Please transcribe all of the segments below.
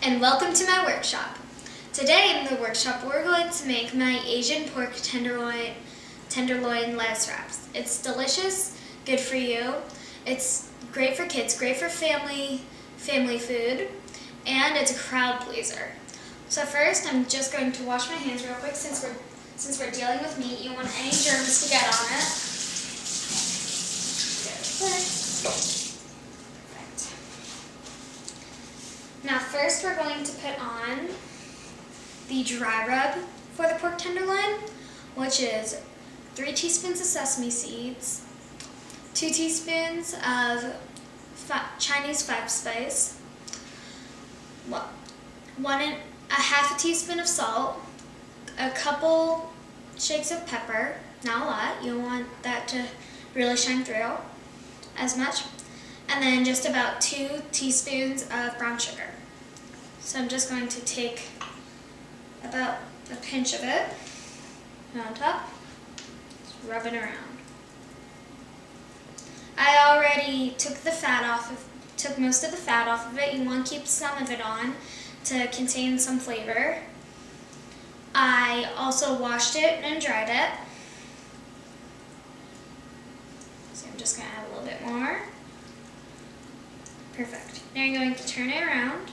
and welcome to my workshop. Today in the workshop we're going to make my Asian pork tenderloin lettuce wraps. It's delicious, good for you. It's great for kids, great for family food, and it's a crowd pleaser. So first I'm just going to wash my hands real quick since we're dealing with meat. You don't want any germs to get on it. Perfect. Now first we're going to put on the dry rub for the pork tenderloin, which is 3 teaspoons of sesame seeds, 2 teaspoons of Chinese 5-spice, a half a teaspoon of salt, a couple shakes of pepper, not a lot, you don't want that to really shine through as much, and then just about 2 teaspoons of brown sugar. So I'm just going to take about a pinch of it on top, just rub it around. I already took most of the fat off of it. You want to keep some of it on to contain some flavor. I also washed it and dried it. So I'm just going to add a little bit more. Perfect. Now you're going to turn it around.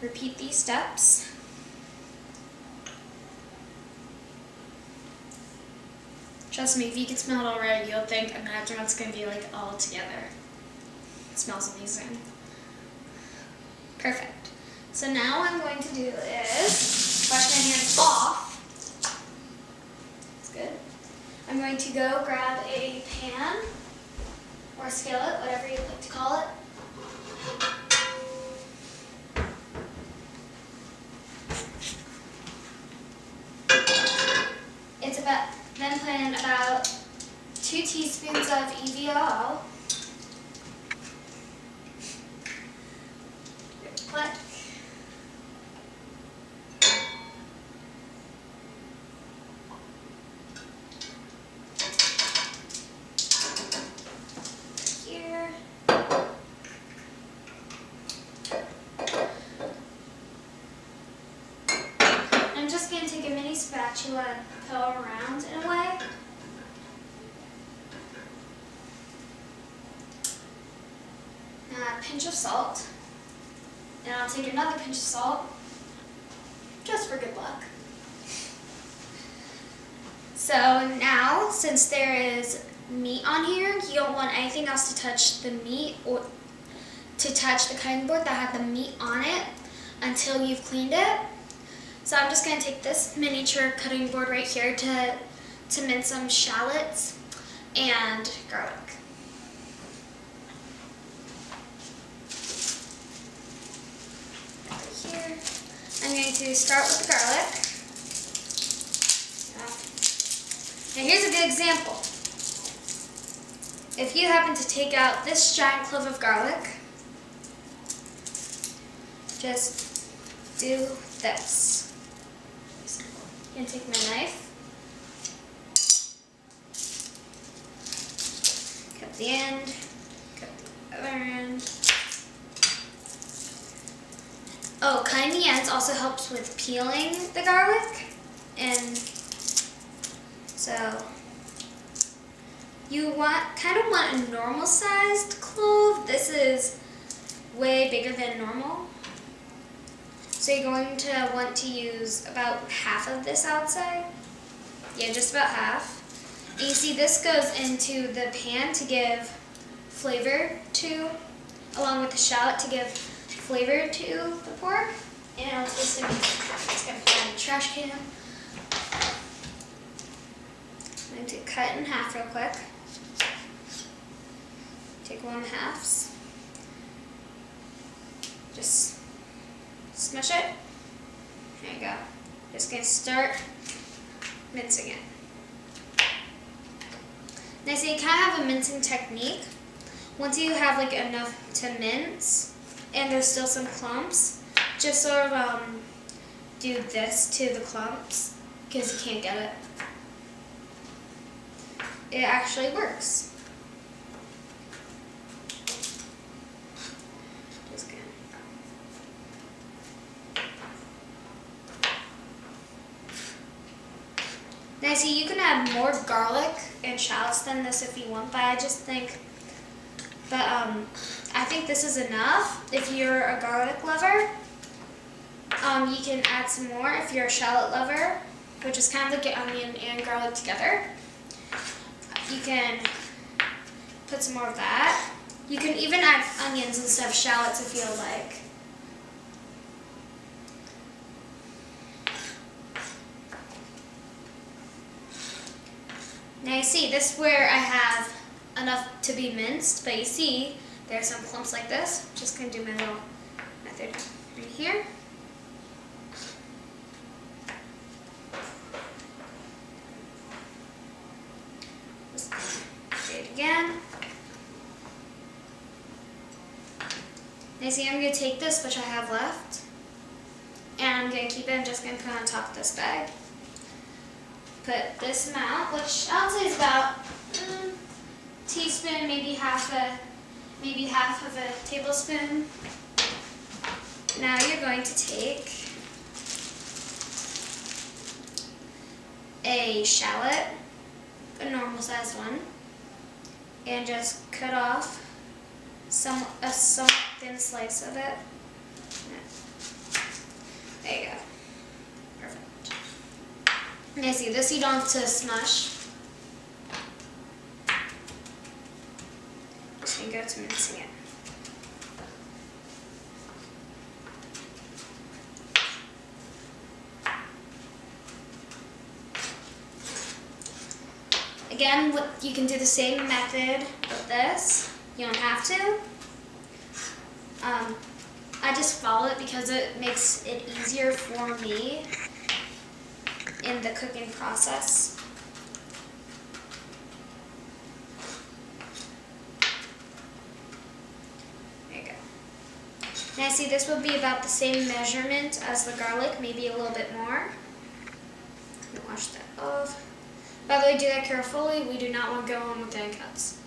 Repeat these steps. Trust me, if you can smell it already, you'll imagine what's going to be like all together. It smells amazing. Perfect. So now what I'm going to do is wash my hands off. That's good. I'm going to go grab a pan or skillet, whatever you'd like to call it. Then put in about 2 teaspoons of EVOL. Click. Here. I'm just going to take a mini spatula and go around in a way. A pinch of salt. And I'll take another pinch of salt, just for good luck. So now, since there is meat on here, you don't want anything else to touch the meat or to touch the cutting board that had the meat on it until you've cleaned it. So I'm just going to take this miniature cutting board right here to mince some shallots and garlic. Right here. I'm going to start with the garlic. Now here's a good example. If you happen to take out this giant clove of garlic, just do this. I'm going to take my knife, cut the end, cut the other end. Oh, cutting the ends also helps with peeling the garlic, and so you kind of want a normal sized clove. This is way bigger than normal. So you're going to want to use about half of this outside. Yeah, just about half. And you see this goes into the pan to give flavor to, along with the shallot to give flavor to the pork. And I'll taste it. Just gonna put it in the trash can. I'm going to cut it in half real quick. Take 1/2. Just smush it. There you go. Just gonna start mincing it. Now so you kind of have a mincing technique. Once you have like enough to mince and there's still some clumps, just sort of do this to the clumps because you can't get it. It actually works. see you can add more garlic and shallots than this if you want, but I think this is enough. If you're a garlic lover, you can add some more. If you're a shallot lover, which is kind of like onion and garlic together, you can put some more of that. You can even add onions instead of shallots if you like. Now you see, this is where I have enough to be minced, but you see, there's some clumps like this. I'm just going to do my little method right here. Just do it again. Now you see, I'm going to take this, which I have left, and I'm going to keep it. I'm just going to put it on top of this bag. Put this amount, which I'll say is about a teaspoon, maybe half of a tablespoon. Now you're going to take a shallot, a normal sized one, and just cut off a somewhat thin slice of it. There you go. Perfect. Now see, this you don't have to smush. Just gonna go to mincing it. Again, you can do the same method with this. You don't have to. I just follow it because it makes it easier for me in the cooking process. There you go. Now see, this will be about the same measurement as the garlic, maybe a little bit more. Wash that off. By the way, do that carefully. We do not want to go on with any cuts.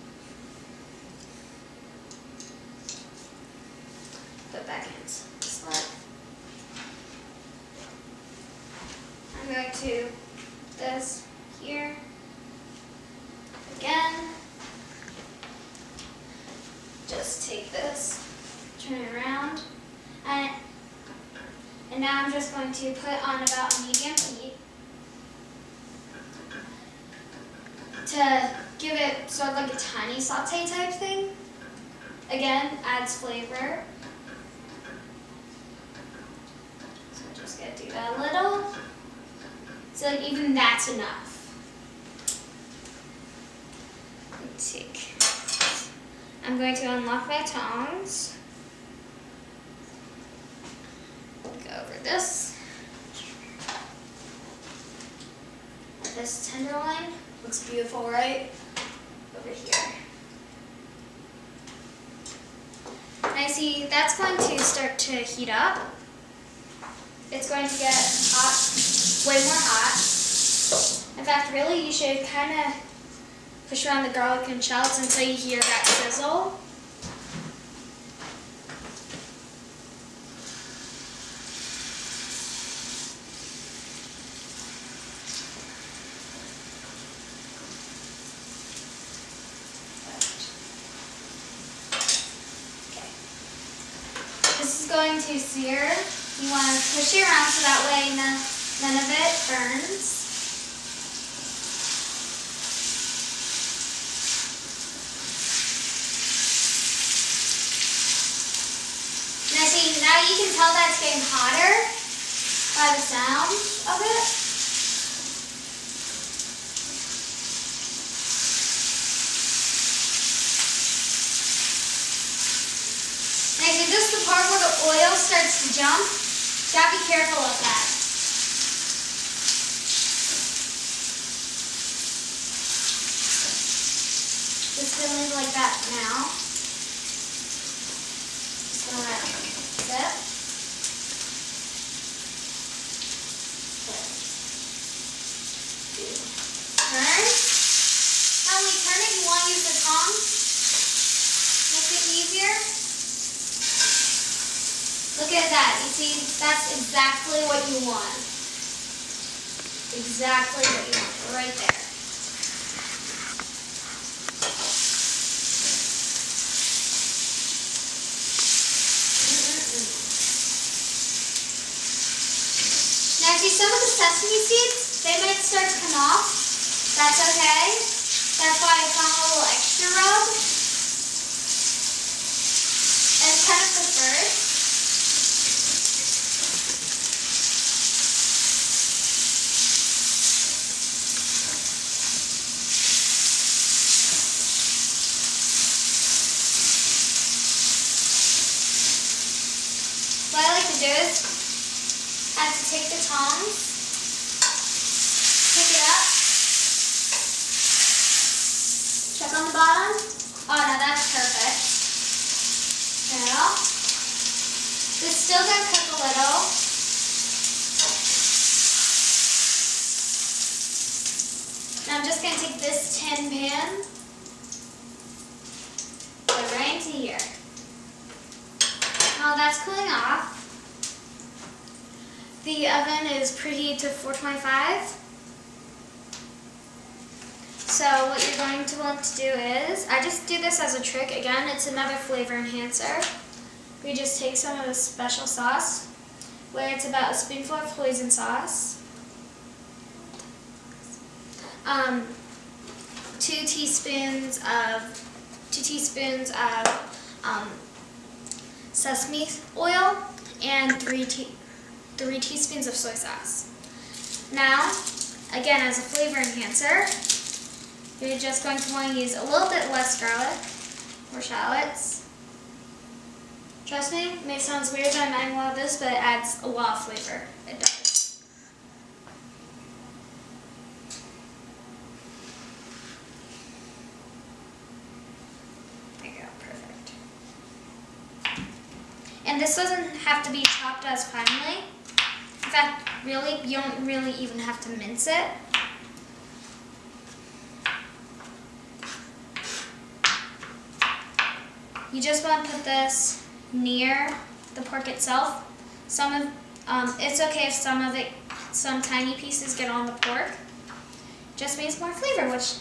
Put back in slot. I'm going to this here again. Just take this, turn it around, and now I'm just going to put on about medium heat to give it sort of like a tiny saute type thing. Again, adds flavor. So I'm just gonna do that a little. So like even that's enough. I'm going to unlock my tongs. Go over this. This tenderloin looks beautiful, right? Over here. Now see, that's going to start to heat up. It's going to get hot, way more hot. In fact, really, you should kind of push around the garlic and shallots until you hear that sizzle. This is going to sear. You want to push it around so that way none of it burns. Now you can tell that it's getting hotter by the sound of it. Now see, this is the part where the oil starts to jump. You gotta be careful of that. Just gonna leave it like that for now. Just gonna let it sit. Turn. Now when you turn it, you want to use the tongs. Makes it easier. Look at that. You see, that's exactly what you want. exactly what you want, right there. Now see, some of the sesame seeds, they might start to come off. That's okay. That's why I found a little extra rub. And it's kind of preferred. What I like to do is I have to take the tongs, pick it up, check on the bottom. Oh no, that's perfect. Turn it off. This still gonna cook a little. Now I'm just gonna take this tin pan, put it right into here. While that's cooling off, the oven is preheated to 425. So what you're going to want to do is, I just do this as a trick. Again, it's another flavor enhancer. We just take some of the special sauce, where it's about a spoonful of hoisin sauce, 2 teaspoons of sesame oil, and 3 teaspoons of soy sauce. Now, again, as a flavor enhancer, you're just going to want to use a little bit less garlic or shallots. Trust me, it may sound weird that I'm adding a lot of this, but it adds a lot of flavor. It does. There you go, perfect. And this doesn't have to be chopped as finely. In fact, really, you don't really even have to mince it. You just want to put this near the pork itself. It's okay if some tiny pieces get on the pork. Just means more flavor, which